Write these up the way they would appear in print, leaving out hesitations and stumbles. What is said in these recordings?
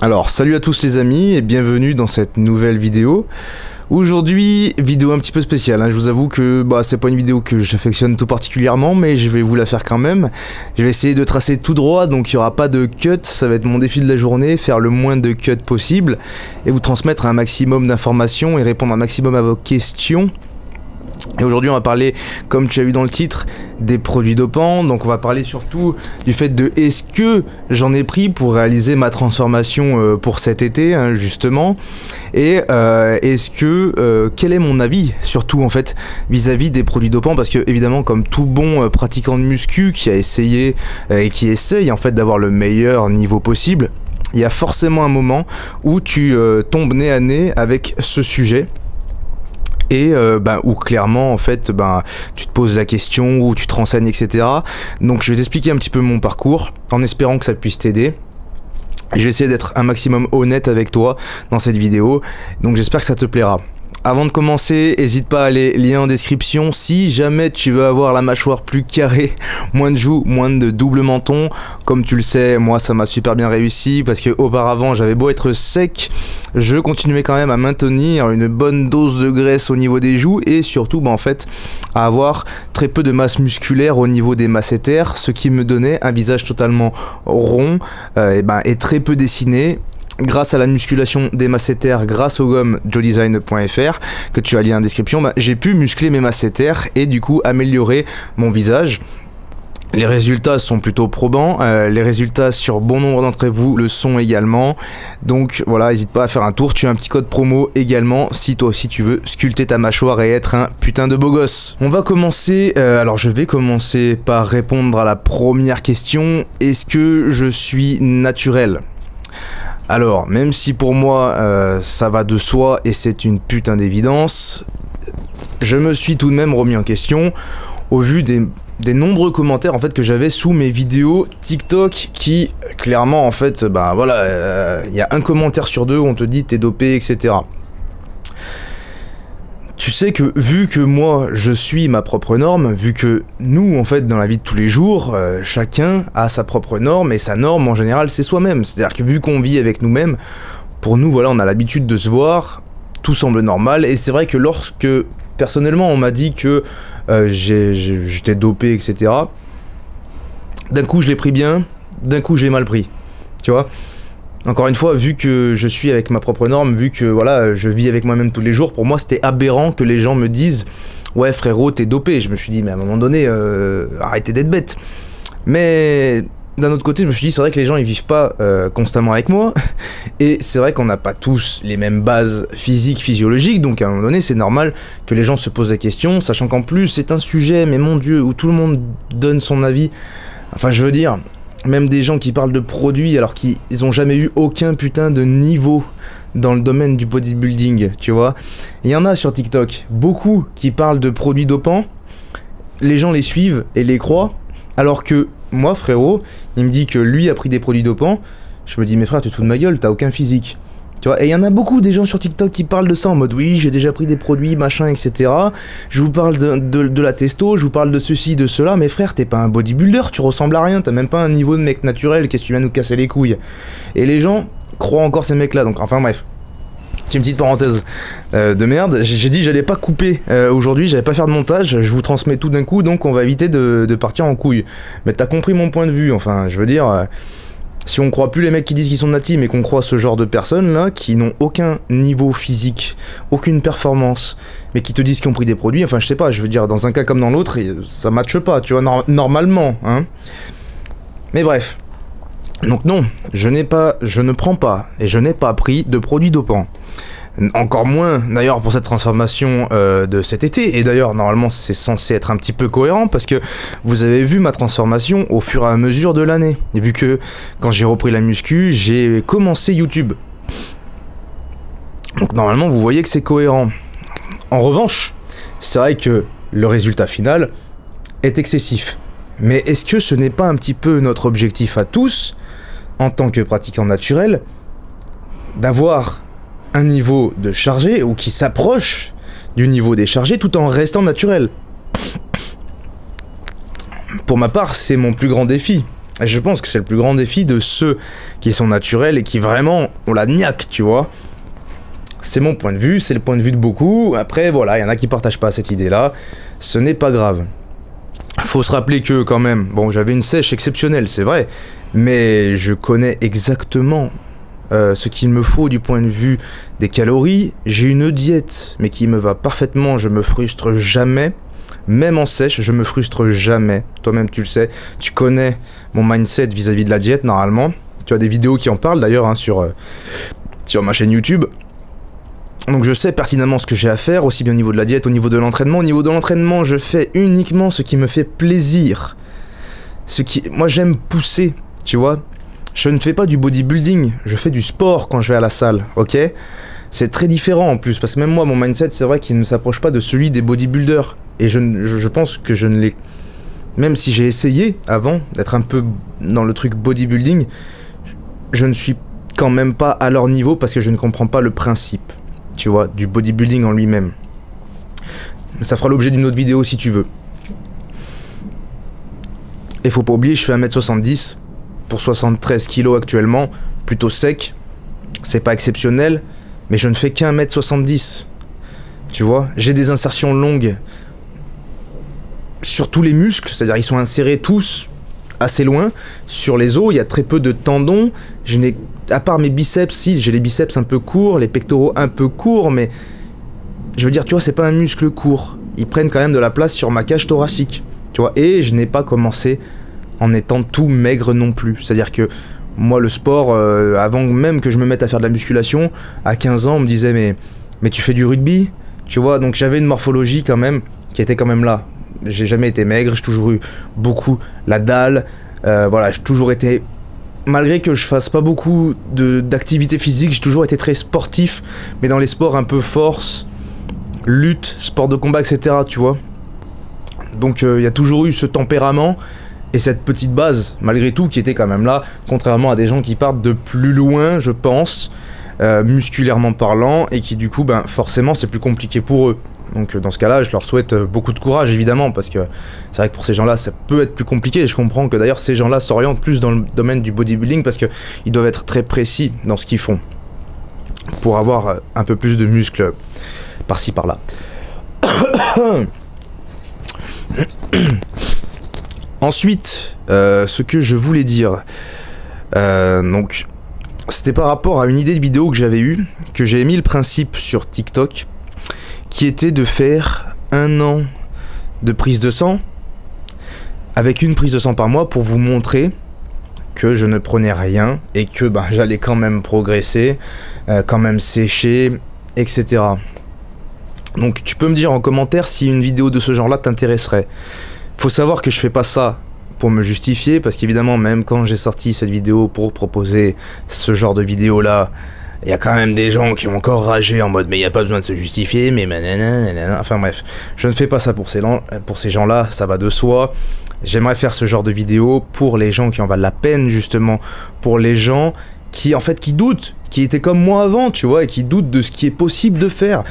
Alors, salut à tous les amis et bienvenue dans cette nouvelle vidéo. Aujourd'hui, vidéo un petit peu spéciale, hein. Je vous avoue que c'est pas une vidéo que j'affectionne tout particulièrement, mais je vais vous la faire quand même. Je vais essayer de tracer tout droit, donc il n'y aura pas de cut, ça va être mon défi de la journée, faire le moins de cuts possible, et vous transmettre un maximum d'informations et répondre un maximum à vos questions. Et aujourd'hui on va parler, comme tu as vu dans le titre, des produits dopants. Donc on va parler surtout du fait de est-ce que j'en ai pris pour réaliser ma transformation pour cet été, hein, justement. Et est-ce que quel est mon avis surtout en fait vis-à-vis des produits dopants, parce que évidemment comme tout bon pratiquant de muscu qui a essayé et qui essaye en fait d'avoir le meilleur niveau possible, il y a forcément un moment où tu tombes nez à nez avec ce sujet. Et où clairement en fait tu te poses la question, ou tu te renseignes, etc. Donc je vais t'expliquer un petit peu mon parcours en espérant que ça puisse t'aider. Je vais essayer d'être un maximum honnête avec toi dans cette vidéo, donc j'espère que ça te plaira. Avant de commencer, n'hésite pas à aller, lien en description, si jamais tu veux avoir la mâchoire plus carrée, moins de joues, moins de double menton. Comme tu le sais, moi ça m'a super bien réussi, parce que auparavant j'avais beau être sec, je continuais quand même à maintenir une bonne dose de graisse au niveau des joues, et surtout en fait à avoir très peu de masse musculaire au niveau des masséters, ce qui me donnait un visage totalement rond et très peu dessiné. Grâce à la musculation des masséters, grâce aux gommes joedesign.fr que tu as lié en description, j'ai pu muscler mes masséters et du coup améliorer mon visage. Les résultats sont plutôt probants, les résultats sur bon nombre d'entre vous le sont également. Donc voilà, n'hésite pas à faire un tour, tu as un petit code promo également si toi aussi tu veux sculpter ta mâchoire et être un putain de beau gosse. On va commencer, alors je vais commencer par répondre à la première question, est-ce que je suis naturel ? Alors, même si pour moi ça va de soi et c'est une putain d'évidence, je me suis tout de même remis en question au vu des nombreux commentaires en fait que j'avais sous mes vidéos TikTok qui clairement en fait y a un commentaire sur deux où on te dit t'es dopé, etc. Tu sais que vu que moi je suis ma propre norme, vu que nous en fait dans la vie de tous les jours, chacun a sa propre norme, et sa norme en général c'est soi-même. C'est-à-dire que vu qu'on vit avec nous-mêmes, pour nous voilà on a l'habitude de se voir, tout semble normal. Et c'est vrai que lorsque personnellement on m'a dit que j'étais dopé, etc. D'un coup je l'ai pris bien, d'un coup je l'ai mal pris, tu vois. Encore une fois, vu que je suis avec ma propre norme, vu que voilà, je vis avec moi-même tous les jours, pour moi c'était aberrant que les gens me disent « Ouais frérot, t'es dopé ». Je me suis dit « Mais à un moment donné, arrêtez d'être bête ». Mais d'un autre côté, je me suis dit « C'est vrai que les gens ils vivent pas constamment avec moi ». Et c'est vrai qu'on n'a pas tous les mêmes bases physiques, physiologiques. Donc à un moment donné, c'est normal que les gens se posent la question, sachant qu'en plus c'est un sujet, mais mon Dieu, où tout le monde donne son avis. Enfin je veux dire... Même des gens qui parlent de produits alors qu'ils ont jamais eu aucun putain de niveau dans le domaine du bodybuilding, tu vois. Il y en a sur TikTok, beaucoup qui parlent de produits dopants, les gens les suivent et les croient, alors que moi frérot, il me dit que lui a pris des produits dopants, je me dis mais frère tu te fous de ma gueule, t'as aucun physique. Tu vois, et il y en a beaucoup des gens sur TikTok qui parlent de ça en mode oui j'ai déjà pris des produits machin etc. Je vous parle de la testo, je vous parle de ceci, de cela, mais frère t'es pas un bodybuilder, tu ressembles à rien, t'as même pas un niveau de mec naturel, qu'est-ce que tu viens nous casser les couilles? Et les gens croient encore ces mecs là, donc enfin bref. C'est une petite parenthèse de merde, j'ai dit j'allais pas couper aujourd'hui, j'allais pas faire de montage, je vous transmets tout d'un coup, donc on va éviter de partir en couille. Mais t'as compris mon point de vue, enfin je veux dire... Si on croit plus les mecs qui disent qu'ils sont natifs, mais qu'on croit ce genre de personnes là qui n'ont aucun niveau physique, aucune performance, mais qui te disent qu'ils ont pris des produits, enfin je sais pas, je veux dire dans un cas comme dans l'autre, ça matche pas, tu vois, normalement, hein. Mais bref. Donc non, je ne prends pas et je n'ai pas pris de produits dopants. Encore moins d'ailleurs pour cette transformation de cet été, et d'ailleurs normalement c'est censé être un petit peu cohérent parce que vous avez vu ma transformation au fur et à mesure de l'année, et vu que quand j'ai repris la muscu j'ai commencé YouTube, donc normalement vous voyez que c'est cohérent. En revanche c'est vrai que le résultat final est excessif, mais est-ce que ce n'est pas un petit peu notre objectif à tous en tant que pratiquant naturel d'avoir un niveau de chargé ou qui s'approche du niveau des chargés tout en restant naturel? Pour ma part, c'est mon plus grand défi. Et je pense que c'est le plus grand défi de ceux qui sont naturels et qui vraiment ont la niaque, tu vois. C'est mon point de vue, c'est le point de vue de beaucoup. Après, voilà, il y en a qui partagent pas cette idée-là. Ce n'est pas grave. Faut se rappeler que, quand même, bon, j'avais une sèche exceptionnelle, c'est vrai. Mais je connais exactement ce qu'il me faut du point de vue des calories. J'ai une diète, mais qui me va parfaitement. Je me frustre jamais. Même en sèche, je me frustre jamais. Toi-même, tu le sais. Tu connais mon mindset vis-à-vis de la diète, normalement. Tu as des vidéos qui en parlent, d'ailleurs, hein, sur ma chaîne YouTube. Donc je sais pertinemment ce que j'ai à faire, aussi bien au niveau de la diète, au niveau de l'entraînement. Au niveau de l'entraînement, je fais uniquement ce qui me fait plaisir. Moi, j'aime pousser, tu vois. Je ne fais pas du bodybuilding, je fais du sport quand je vais à la salle, ok? C'est très différent en plus, parce que même moi, mon mindset, c'est vrai qu'il ne s'approche pas de celui des bodybuilders. Et je pense que je ne l'ai... Même si j'ai essayé, avant, d'être un peu dans le truc bodybuilding, je ne suis quand même pas à leur niveau, parce que je ne comprends pas le principe, tu vois, du bodybuilding en lui-même. Ça fera l'objet d'une autre vidéo si tu veux. Et faut pas oublier, je fais 1m70 pour 73 kg actuellement, plutôt sec. C'est pas exceptionnel, mais je ne fais qu'un 1m70. Tu vois, j'ai des insertions longues sur tous les muscles, c'est-à-dire ils sont insérés tous assez loin. Sur les os, il y a très peu de tendons. Je n'ai, à part mes biceps, si, j'ai les biceps un peu courts, les pectoraux un peu courts, mais je veux dire, tu vois, c'est pas un muscle court. Ils prennent quand même de la place sur ma cage thoracique, tu vois. Et je n'ai pas commencé en étant tout maigre non plus. C'est-à-dire que moi, le sport, avant même que je me mette à faire de la musculation, à 15 ans, on me disait mais tu fais du rugby, tu vois. Donc j'avais une morphologie quand même qui était quand même là. J'ai jamais été maigre, j'ai toujours eu beaucoup la dalle. Voilà, j'ai toujours été, malgré que je fasse pas beaucoup d'activité physique, j'ai toujours été très sportif, mais dans les sports un peu force, lutte, sport de combat, etc. Tu vois. Donc il y a toujours eu ce tempérament et cette petite base, malgré tout, qui était quand même là, contrairement à des gens qui partent de plus loin, je pense, musculairement parlant, et qui du coup, ben, forcément, c'est plus compliqué pour eux. Donc dans ce cas-là, je leur souhaite beaucoup de courage, évidemment, parce que c'est vrai que pour ces gens-là, ça peut être plus compliqué. Je comprends que d'ailleurs, ces gens-là s'orientent plus dans le domaine du bodybuilding, parce qu'ils doivent être très précis dans ce qu'ils font, pour avoir un peu plus de muscles par-ci, par-là. Ensuite, ce que je voulais dire, donc, c'était par rapport à une idée de vidéo que j'avais eue, que j'ai mis le principe sur TikTok, qui était de faire 1 an de prise de sang, avec une prise de sang par mois, pour vous montrer que je ne prenais rien, et que ben, j'allais quand même progresser, quand même sécher, etc. Donc tu peux me dire en commentaire si une vidéo de ce genre-là t'intéresserait. Faut savoir que je fais pas ça pour me justifier, parce qu'évidemment, même quand j'ai sorti cette vidéo pour proposer ce genre de vidéo-là, il y a quand même des gens qui ont encore ragé en mode mais il n'y a pas besoin de se justifier, mais nanana. Enfin bref, je ne fais pas ça pour ces gens-là, ça va de soi. J'aimerais faire ce genre de vidéo pour les gens qui en valent la peine, justement, pour les gens qui en fait qui doutent, qui étaient comme moi avant, tu vois, et qui doutent de ce qui est possible de faire.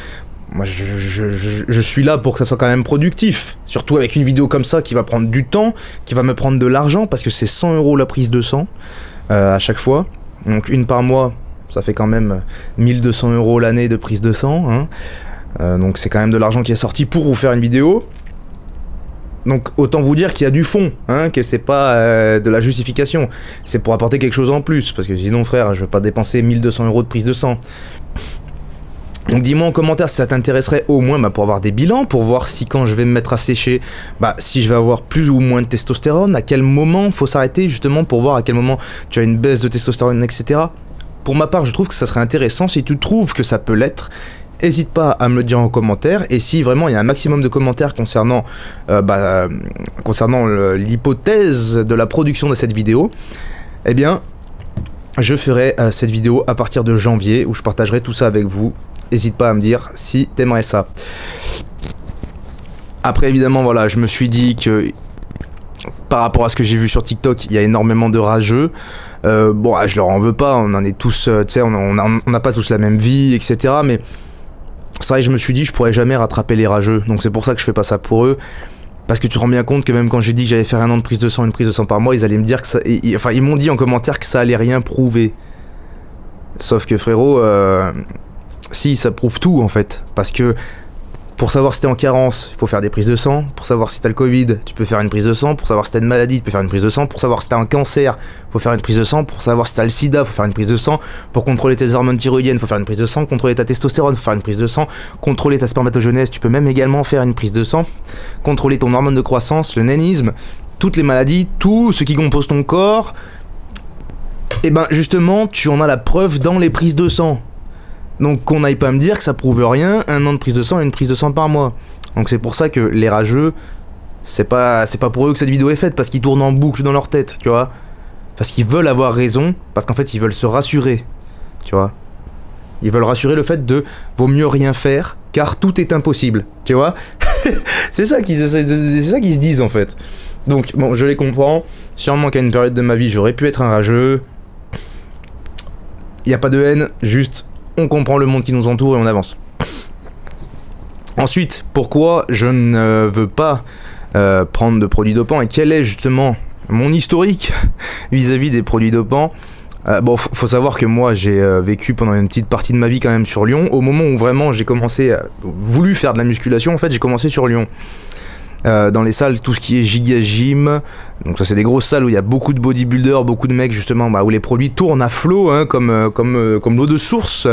Moi, je suis là pour que ça soit quand même productif. Surtout avec une vidéo comme ça qui va prendre du temps, qui va me prendre de l'argent, parce que c'est 100 € la prise de sang à chaque fois. Donc une par mois, ça fait quand même 1200 € l'année de prise de sang. Hein. Donc c'est quand même de l'argent qui est sorti pour vous faire une vidéo. Donc autant vous dire qu'il y a du fond, hein, que c'est pas de la justification. C'est pour apporter quelque chose en plus, parce que sinon frère, je vais pas dépenser 1200 € de prise de sang. Donc dis-moi en commentaire si ça t'intéresserait au moins pour avoir des bilans, pour voir si quand je vais me mettre à sécher, si je vais avoir plus ou moins de testostérone, à quel moment faut s'arrêter justement pour voir à quel moment tu as une baisse de testostérone, etc. Pour ma part, je trouve que ça serait intéressant. Si tu trouves que ça peut l'être, n'hésite pas à me le dire en commentaire. Et si vraiment il y a un maximum de commentaires concernant l'hypothèse de la production de cette vidéo, eh bien, je ferai cette vidéo à partir de janvier où je partagerai tout ça avec vous. N'hésite pas à me dire si t'aimerais ça. Après, évidemment, voilà, je me suis dit que par rapport à ce que j'ai vu sur TikTok, il y a énormément de rageux. Bon, je leur en veux pas, on en est tous, tu sais, on n'a pas tous la même vie, etc. Mais c'est vrai que je me suis dit, je pourrais jamais rattraper les rageux. Donc c'est pour ça que je fais pas ça pour eux. Parce que tu te rends bien compte que même quand j'ai dit que j'allais faire 1 an de prise de sang, une prise de sang par mois, ils allaient me dire que ça... Enfin, ils m'ont dit en commentaire que ça allait rien prouver. Sauf que frérot, si, ça prouve tout en fait. Parce que pour savoir si t'es en carence, il faut faire des prises de sang. Pour savoir si t'as le Covid, tu peux faire une prise de sang. Pour savoir si t'as une maladie, tu peux faire une prise de sang. Pour savoir si t'as un cancer, il faut faire une prise de sang. Pour savoir si t'as le sida, il faut faire une prise de sang. Pour contrôler tes hormones thyroïdiennes, il faut faire une prise de sang. Contrôler ta testostérone, il faut faire une prise de sang. Contrôler ta spermatogenèse, tu peux même également faire une prise de sang. Contrôler ton hormone de croissance, le nanisme, toutes les maladies, tout ce qui compose ton corps. Et ben justement, tu en as la preuve dans les prises de sang. Donc qu'on n'aille pas me dire que ça prouve rien, 1 an de prise de sang et une prise de sang par mois. Donc c'est pour ça que les rageux, c'est pas pour eux que cette vidéo est faite, parce qu'ils tournent en boucle dans leur tête, tu vois. Parce qu'ils veulent avoir raison, parce qu'en fait ils veulent se rassurer, tu vois. Ils veulent rassurer le fait de vaut mieux rien faire, car tout est impossible, tu vois. c'est ça qu'ils se disent en fait. Donc bon, je les comprends, sûrement qu'à une période de ma vie j'aurais pu être un rageux. Y a pas de haine, juste on comprend le monde qui nous entoure et on avance. Ensuite, pourquoi je ne veux pas prendre de produits dopants et quel est justement mon historique vis-à-vis des produits dopants. Bon, faut savoir que moi j'ai vécu pendant une petite partie de ma vie quand même sur Lyon. Au moment où vraiment j'ai voulu faire de la musculation, en fait j'ai commencé sur Lyon. Dans les salles, tout ce qui est Giga Gym, donc ça c'est des grosses salles où il y a beaucoup de bodybuilders, beaucoup de mecs justement, où les produits tournent à flot, hein, comme l'eau de source.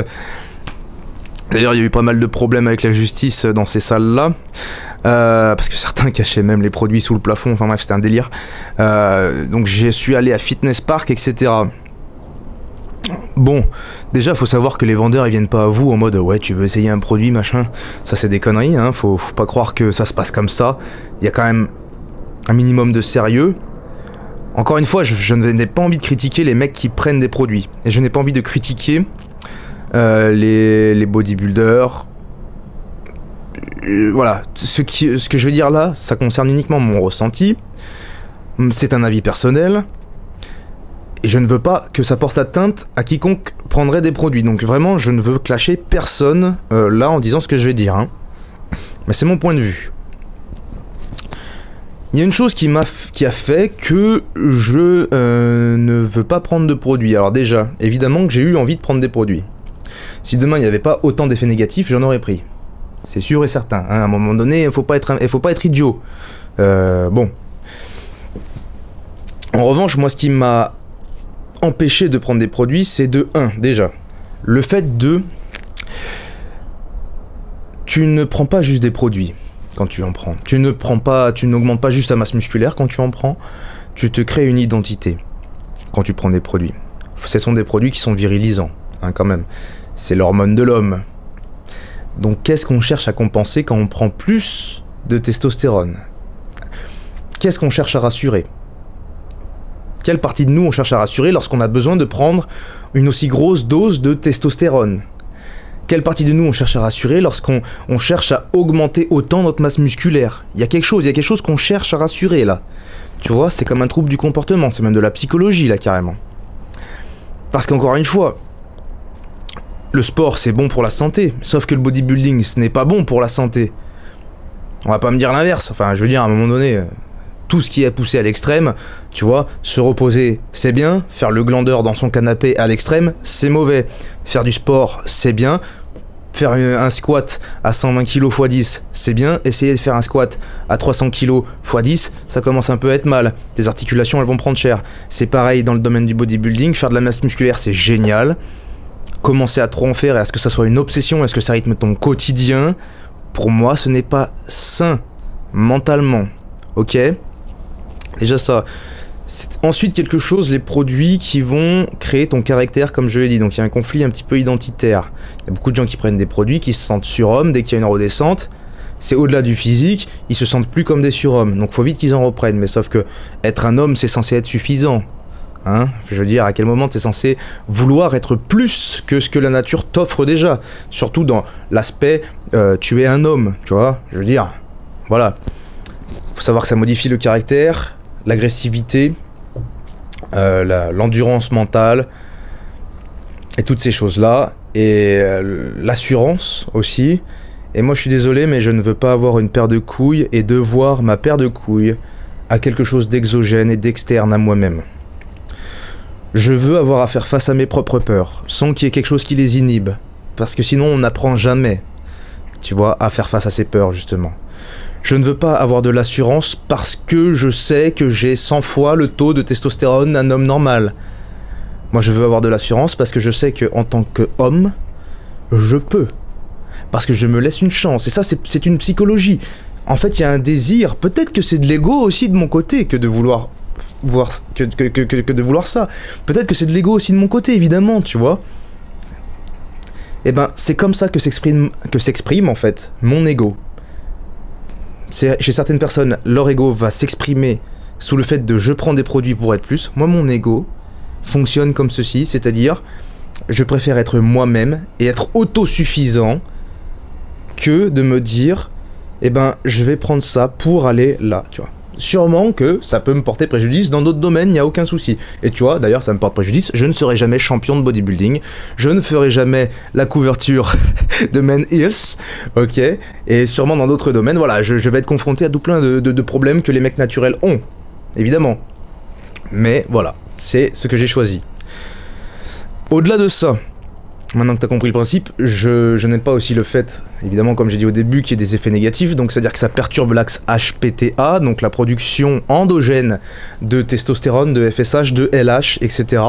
D'ailleurs il y a eu pas mal de problèmes avec la justice dans ces salles-là, parce que certains cachaient même les produits sous le plafond, enfin bref c'était un délire. Donc j'y suis allé à Fitness Park, etc. Bon, déjà faut savoir que les vendeurs ils viennent pas à vous en mode ouais tu veux essayer un produit machin, ça c'est des conneries, hein. Faut pas croire que ça se passe comme ça, il y a quand même un minimum de sérieux. Encore une fois, je n'ai pas envie de critiquer les mecs qui prennent des produits, et je n'ai pas envie de critiquer les bodybuilders. Voilà, ce que je vais dire là, ça concerne uniquement mon ressenti, c'est un avis personnel. Et je ne veux pas que ça porte atteinte à quiconque prendrait des produits. Donc vraiment, je ne veux clasher personne là en disant ce que je vais dire. Hein. Mais c'est mon point de vue. Il y a une chose qui a fait que je ne veux pas prendre de produits. Alors déjà, évidemment que j'ai eu envie de prendre des produits. Si demain il n'y avait pas autant d'effets négatifs, j'en aurais pris. C'est sûr et certain. Hein. À un moment donné, il faut pas être idiot. Bon. En revanche, moi ce qui m'a empêcher de prendre des produits, c'est de 1, déjà, le fait de... Tu ne prends pas juste des produits quand tu en prends. Tu n'augmentes pas juste ta masse musculaire quand tu en prends. Tu te crées une identité quand tu prends des produits. Ce sont des produits qui sont virilisants, hein, quand même. C'est l'hormone de l'homme. Donc qu'est-ce qu'on cherche à compenser quand on prend plus de testostérone? Qu'est-ce qu'on cherche à rassurer? Quelle partie de nous on cherche à rassurer lorsqu'on a besoin de prendre une aussi grosse dose de testostérone? Quelle partie de nous on cherche à rassurer lorsqu'on cherche à augmenter autant notre masse musculaire? Il y a quelque chose qu'on cherche à rassurer là. Tu vois, c'est comme un trouble du comportement, c'est même de la psychologie là carrément. Parce qu'encore une fois, le sport c'est bon pour la santé, sauf que le bodybuilding ce n'est pas bon pour la santé. On va pas me dire l'inverse, enfin je veux dire à un moment donné... Tout ce qui est poussé à l'extrême, tu vois, se reposer, c'est bien, faire le glandeur dans son canapé à l'extrême, c'est mauvais. Faire du sport, c'est bien, faire un squat à 120 kg x 10, c'est bien, essayer de faire un squat à 300 kg x 10, ça commence un peu à être mal, tes articulations elles vont prendre cher. C'est pareil dans le domaine du bodybuilding, faire de la masse musculaire c'est génial, commencer à trop en faire et à ce que ça soit une obsession, est-ce que ça rythme ton quotidien, pour moi ce n'est pas sain, mentalement, ok ? Déjà ça. Ensuite quelque chose, les produits qui vont créer ton caractère comme je l'ai dit. Donc il y a un conflit un petit peu identitaire. Il y a beaucoup de gens qui prennent des produits, qui se sentent surhommes dès qu'il y a une redescente. C'est au-delà du physique, ils se sentent plus comme des surhommes. Donc faut vite qu'ils en reprennent. Mais sauf que être un homme c'est censé être suffisant. Hein, je veux dire, à quel moment t'es censé vouloir être plus que ce que la nature t'offre déjà. Surtout dans l'aspect tu es un homme, tu vois. Je veux dire, voilà. Faut savoir que ça modifie le caractère, l'agressivité, l'endurance mentale, et toutes ces choses-là, et l'assurance aussi, Et moi je suis désolé, mais je ne veux pas avoir une paire de couilles et devoir ma paire de couilles à quelque chose d'exogène et d'externe à moi-même. Je veux avoir à faire face à mes propres peurs, sans qu'il y ait quelque chose qui les inhibe. Parce que sinon on n'apprend jamais, tu vois, à faire face à ses peurs justement. Je ne veux pas avoir de l'assurance parce que je sais que j'ai 100 fois le taux de testostérone d'un homme normal. Moi je veux avoir de l'assurance parce que je sais qu'en tant qu'homme, je peux. Parce que je me laisse une chance. Et ça c'est une psychologie. En fait il y a un désir, peut-être que c'est de l'ego aussi de mon côté que de vouloir voir que de vouloir ça. Peut-être que c'est de l'ego aussi de mon côté évidemment, tu vois. Et ben c'est comme ça que s'exprime en fait mon ego. Chez certaines personnes, leur ego va s'exprimer sous le fait de je prends des produits pour être plus. Moi mon ego fonctionne comme ceci, c'est-à-dire je préfère être moi-même et être autosuffisant que de me dire eh ben je vais prendre ça pour aller là, tu vois. Sûrement que ça peut me porter préjudice dans d'autres domaines, il n'y a aucun souci. Et tu vois, d'ailleurs ça me porte préjudice, je ne serai jamais champion de bodybuilding, je ne ferai jamais la couverture de Men Hills, ok. Et sûrement dans d'autres domaines, voilà, je vais être confronté à tout plein de problèmes que les mecs naturels ont, évidemment. Mais voilà, c'est ce que j'ai choisi. Au-delà de ça, maintenant que tu as compris le principe, je n'aime pas aussi le fait, évidemment comme j'ai dit au début, qu'il y ait des effets négatifs, donc c'est-à-dire que ça perturbe l'axe HPTA, donc la production endogène de testostérone, de FSH, de LH, etc.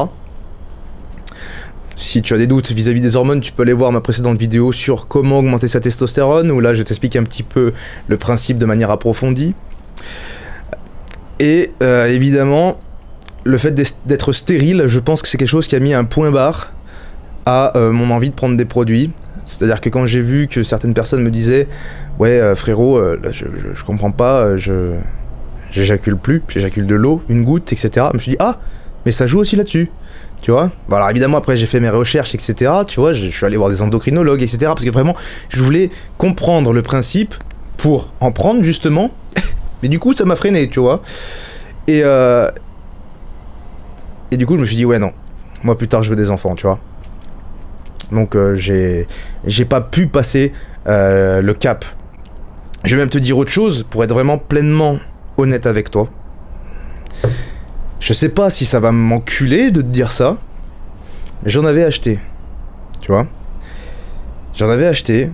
Si tu as des doutes vis-à-vis des hormones, tu peux aller voir ma précédente vidéo sur comment augmenter sa testostérone, où là je t'explique un petit peu le principe de manière approfondie. Et évidemment, le fait d'être stérile, je pense que c'est quelque chose qui a mis un point barre à mon envie de prendre des produits. C'est-à-dire que quand j'ai vu que certaines personnes me disaient ouais frérot, là, je comprends pas, j'éjacule plus, j'éjacule de l'eau, une goutte, etc. Je me suis dit ah, mais ça joue aussi là-dessus, tu vois. Bon, alors évidemment après j'ai fait mes recherches, etc. Tu vois, je suis allé voir des endocrinologues, etc. Parce que vraiment je voulais comprendre le principe pour en prendre justement. Mais du coup ça m'a freiné, tu vois. Et du coup je me suis dit ouais non, moi plus tard je veux des enfants, tu vois. Donc j'ai pas pu passer le cap. Je vais même te dire autre chose pour être vraiment pleinement honnête avec toi. Je sais pas si ça va m'enculer de te dire ça, mais j'en avais acheté. Tu vois, j'en avais acheté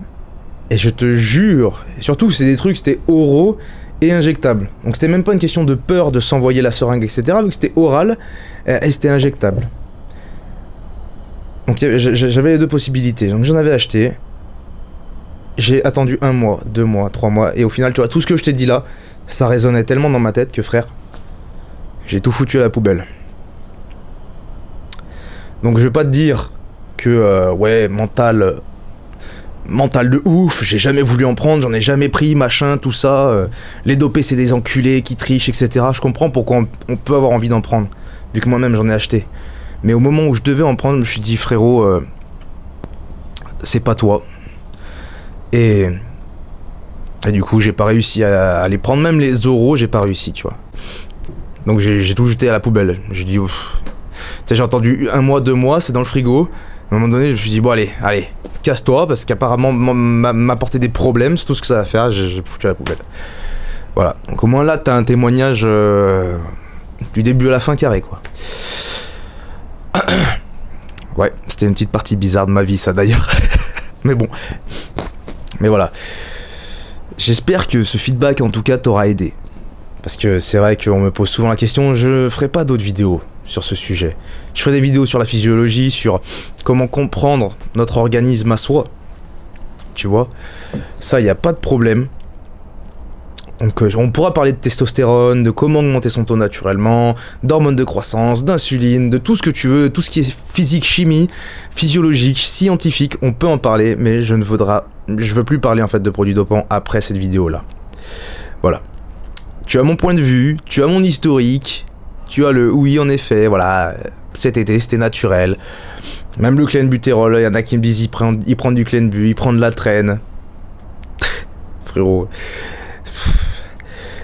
et je te jure, et surtout c'est des trucs, c'était oraux et injectables. Donc c'était même pas une question de peur de s'envoyer la seringue, etc. Vu que c'était oral et c'était injectable. Donc j'avais les deux possibilités, donc j'en avais acheté. J'ai attendu 1 mois, 2 mois, 3 mois, et au final, tu vois, tout ce que je t'ai dit là, ça résonnait tellement dans ma tête que frère, j'ai tout foutu à la poubelle. Donc je vais pas te dire que, ouais, mental de ouf, j'ai jamais voulu en prendre, j'en ai jamais pris, machin, tout ça, les dopés c'est des enculés qui trichent, etc. Je comprends pourquoi on peut avoir envie d'en prendre, vu que moi-même j'en ai acheté. Mais au moment où je devais en prendre, je me suis dit frérot, c'est pas toi. Et du coup, j'ai pas réussi à les prendre, même les oraux, j'ai pas réussi, tu vois. Donc j'ai tout jeté à la poubelle. J'ai dit, tu sais, j'ai entendu 1 mois, 2 mois, c'est dans le frigo. À un moment donné, je me suis dit, bon, allez, casse-toi, parce qu'apparemment, m'apporter des problèmes, c'est tout ce que ça va faire, j'ai foutu à la poubelle. Voilà. Donc au moins là, t'as un témoignage du début à la fin carré, quoi. Ouais, c'était une petite partie bizarre de ma vie, ça d'ailleurs. Mais bon. Mais voilà. J'espère que ce feedback, en tout cas, t'aura aidé. Parce que c'est vrai qu'on me pose souvent la question, je ferai pas d'autres vidéos sur ce sujet. Je ferai des vidéos sur la physiologie, sur comment comprendre notre organisme à soi. Tu vois, ça, y a pas de problème. Donc on pourra parler de testostérone, de comment augmenter son taux naturellement, d'hormones de croissance, d'insuline, de tout ce que tu veux, tout ce qui est physique, chimie, physiologique, scientifique, on peut en parler, mais je veux plus parler en fait de produits dopants après cette vidéo là. Voilà. Tu as mon point de vue, tu as mon historique, tu as le oui en effet, voilà, cet été c'était naturel. Même le clenbutérol, il y en a qui me disent ils prennent du clenbu, ils prennent de la traîne. Frérot.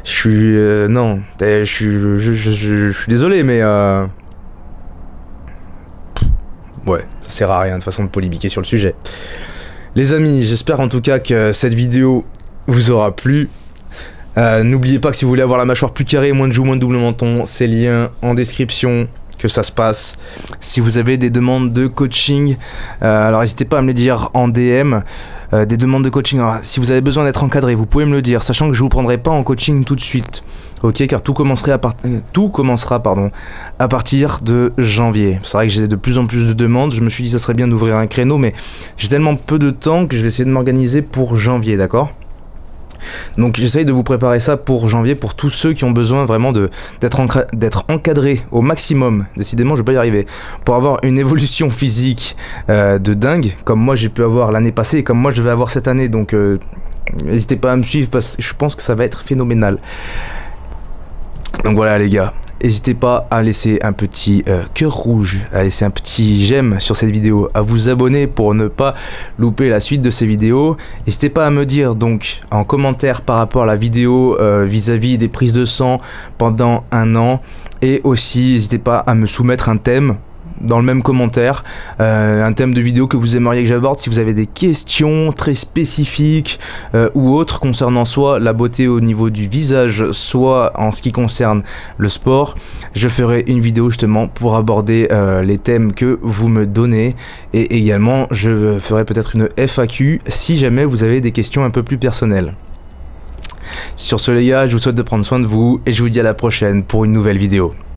Je suis... non, je suis désolé, mais... ouais, ça sert à rien de façon de polémiquer sur le sujet. Les amis, j'espère en tout cas que cette vidéo vous aura plu. N'oubliez pas que si vous voulez avoir la mâchoire plus carrée, moins de joues, moins de double menton, c'est lien en description que ça se passe. Si vous avez des demandes de coaching, alors n'hésitez pas à me les dire en DM. Des demandes de coaching, alors, si vous avez besoin d'être encadré, vous pouvez me le dire, sachant que je vous prendrai pas en coaching tout de suite. Ok, car tout commencera à partir de janvier. C'est vrai que j'ai de plus en plus de demandes. Je me suis dit que ça serait bien d'ouvrir un créneau, mais j'ai tellement peu de temps que je vais essayer de m'organiser pour janvier, d'accord? Donc j'essaye de vous préparer ça pour janvier, pour tous ceux qui ont besoin vraiment d'être encadrés au maximum. Décidément, je vais pas y arriver. Pour avoir une évolution physique de dingue, comme moi j'ai pu avoir l'année passée et comme moi je vais avoir cette année. Donc n'hésitez pas à me suivre parce que je pense que ça va être phénoménal. Donc voilà les gars, n'hésitez pas à laisser un petit cœur rouge, à laisser un petit j'aime sur cette vidéo, à vous abonner pour ne pas louper la suite de ces vidéos. N'hésitez pas à me dire donc en commentaire par rapport à la vidéo vis-à-vis des prises de sang pendant un an. Et aussi n'hésitez pas à me soumettre un thème dans le même commentaire, un thème de vidéo que vous aimeriez que j'aborde. Si vous avez des questions très spécifiques ou autres concernant soit la beauté au niveau du visage, soit en ce qui concerne le sport, je ferai une vidéo justement pour aborder les thèmes que vous me donnez. Et également je ferai peut-être une FAQ si jamais vous avez des questions un peu plus personnelles. Sur ce les gars, je vous souhaite de prendre soin de vous et je vous dis à la prochaine pour une nouvelle vidéo.